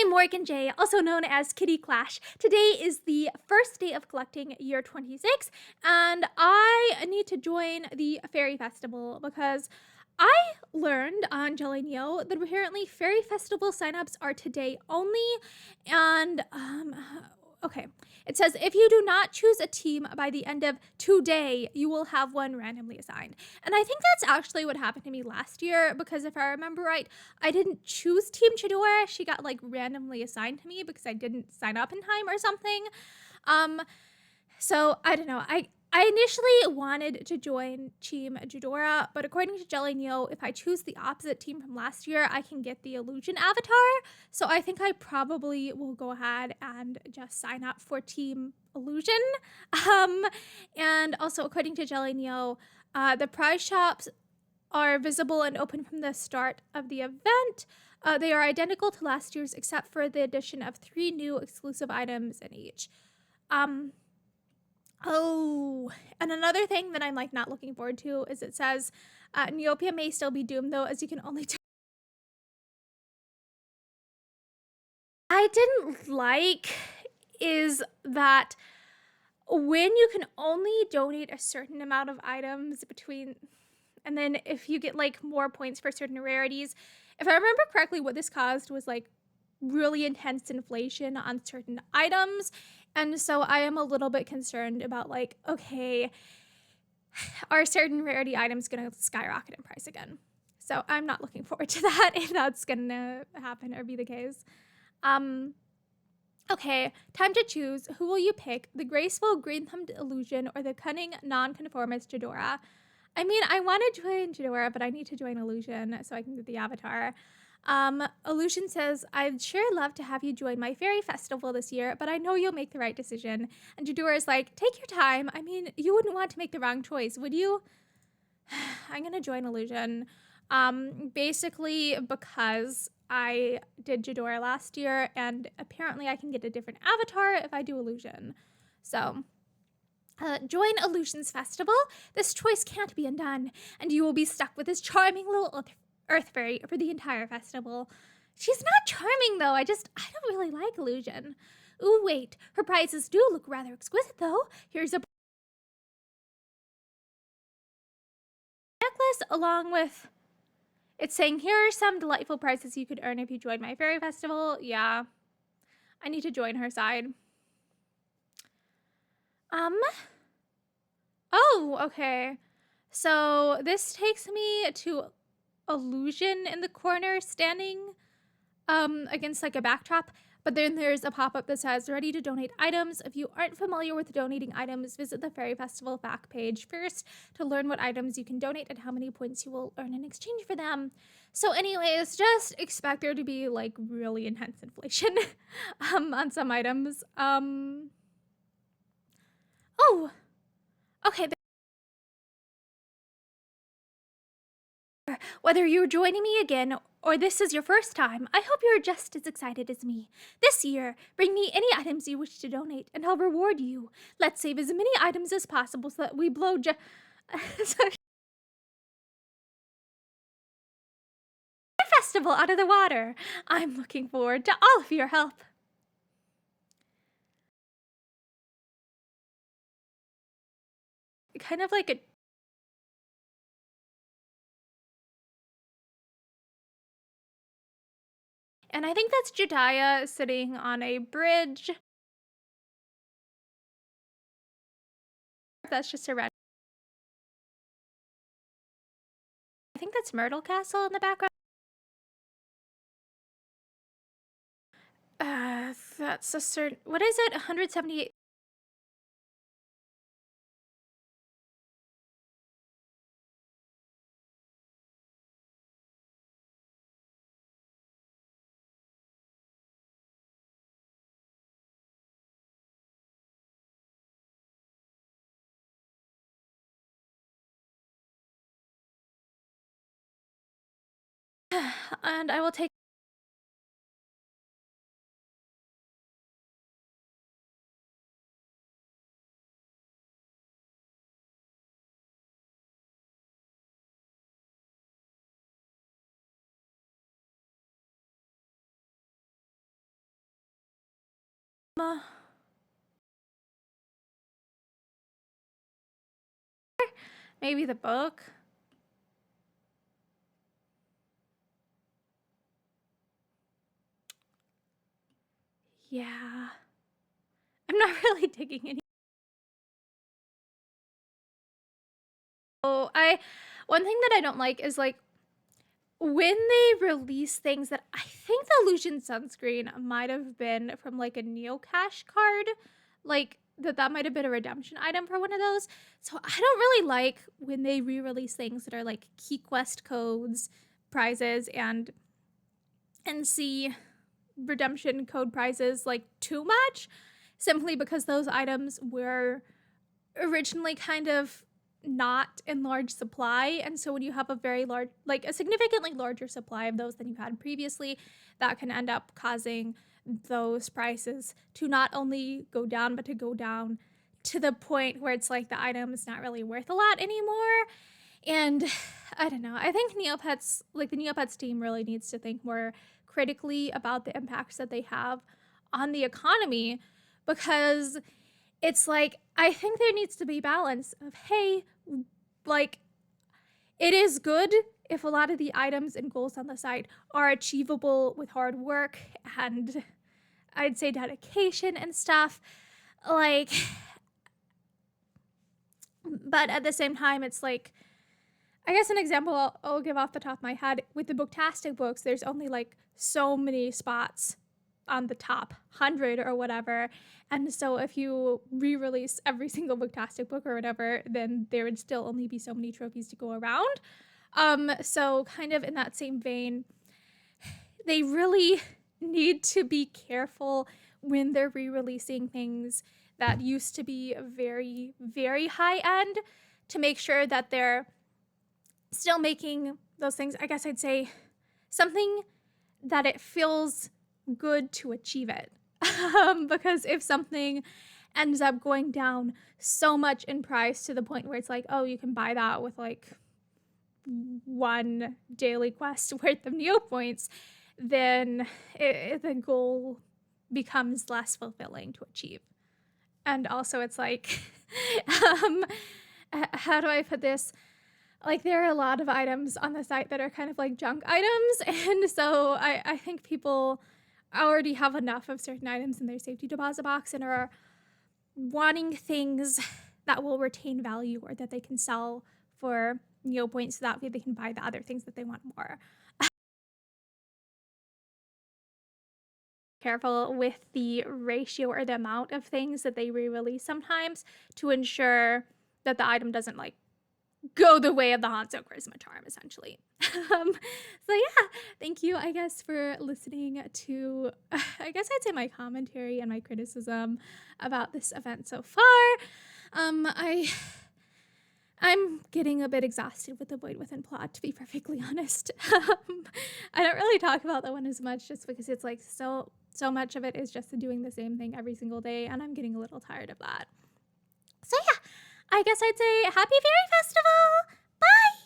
I'm Morgan J, also known as Kitty Clash. Today is the first day of collecting year 26, and I need to join the Faerie Festival because I learned on Jelly Neo that apparently Faerie Festival signups are today only, and okay. It says if you do not choose a team by the end of today, you will have one randomly assigned. And I think that's actually what happened to me last year because if I remember right, I didn't choose Team Jhudora. She got like randomly assigned to me because I didn't sign up in time or something. So I don't know. I initially wanted to join Team Jhudora, but according to Jelly Neo, if I choose the opposite team from last year, I can get the illusion avatar. So I think I probably will go ahead and just sign up for Team Illusion. And also according to Jelly Neo, the prize shops are visible and open from the start of the event. They are identical to last year's except for the addition of 3 new exclusive items in each. Oh, and another thing that I'm like not looking forward to is it says neopian may still be doomed though, as you can only I didn't like is that when you can only donate a certain amount of items between, and then if you get like more points for certain rarities, if I remember correctly, what this caused was like really intense inflation on certain items. And so I am a little bit concerned about like, okay, are certain rarity items going to skyrocket in price again? So I'm not looking forward to that if that's going to happen or be the case. Okay, time to choose. Who will you pick? The graceful green-thumbed illusion or the cunning non-conformist Jhudora? I mean, I want to join Jhudora, but I need to join illusion so I can get the avatar. Illusion says, I'd sure love to have you join my Faerie Festival this year, but I know you'll make the right decision. And Jhudora is like, take your time. I mean, you wouldn't want to make the wrong choice, would you? I'm gonna join illusion. Basically because I did Jhudora last year, and apparently I can get a different avatar if I do illusion. So, join Illusion's festival. This choice can't be undone, and you will be stuck with this charming little Earth Fairy for the entire festival. She's not charming, though. I don't really like Illusion. Ooh, wait. Her prizes do look rather exquisite, though. Here's a necklace along with... It's saying, here are some delightful prizes you could earn if you join my Faerie Festival. Yeah. I need to join her side. Oh, okay. So this takes me to Illusion in the corner standing against like a backdrop. But then there's a pop-up that says, ready to donate items. If you aren't familiar with donating items, visit the Faerie Festival fact page first to learn what items you can donate and how many points you will earn in exchange for them. So anyways, just expect there to be like really intense inflation on some items. Oh, okay. Whether you're joining me again or this is your first time, I hope you're just as excited as me. This year, bring me any items you wish to donate, and I'll reward you. Let's save as many items as possible so that we blow festival out of the water. I'm looking forward to all of your help. Kind of like a... And I think that's Jhudora sitting on a bridge. That's just a red. I think that's Myrtle Castle in the background. That's a certain... What is it? 178... And I will take Maybe the book. Yeah. I'm not really digging any. Oh, one thing that I don't like is like when they release things that I think the Illusion sunscreen might have been from like a Neocash card, like that might have been a redemption item for one of those. So I don't really like when they re-release things that are like key quest codes, prizes, and NC redemption code prizes like too much, simply because those items were originally kind of not in large supply, and so when you have a very large, like a significantly larger supply of those than you had previously, that can end up causing those prices to not only go down but to go down to the point where it's like the item is not really worth a lot anymore. And I don't know, I think Neopets, like the Neopets team, really needs to think more critically about the impacts that they have on the economy, because it's like, I think there needs to be balance of, hey, like, it is good if a lot of the items and goals on the site are achievable with hard work and I'd say dedication and stuff, like, but at the same time, it's like, I guess an example I'll give off the top of my head, with the Booktastic books, there's only like so many spots on the top 100 or whatever, and so if you re-release every single Booktastic book or whatever, then there would still only be so many trophies to go around. So kind of in that same vein, they really need to be careful when they're re-releasing things that used to be very, very high end, to make sure that they're still making those things, I guess I'd say, something that it feels good to achieve it. Because if something ends up going down so much in price to the point where it's like, oh, you can buy that with like one daily quest worth of Neo points, then the goal becomes less fulfilling to achieve. And also it's like, how do I put this? Like, there are a lot of items on the site that are kind of like junk items, and so I think people already have enough of certain items in their safety deposit box and are wanting things that will retain value or that they can sell for Neo points, so that way they can buy the other things that they want more. Careful with the ratio or the amount of things that they re-release sometimes, to ensure that the item doesn't like go the way of the Hanzo Charisma Charm, essentially. So yeah, thank you, I guess, for listening to, I guess I'd say, my commentary and my criticism about this event so far. I'm getting a bit exhausted with the Void Within plot, to be perfectly honest. I don't really talk about that one as much, just because it's like so much of it is just doing the same thing every single day, and I'm getting a little tired of that. So yeah, I guess I'd say happy Faerie Festival! Bye!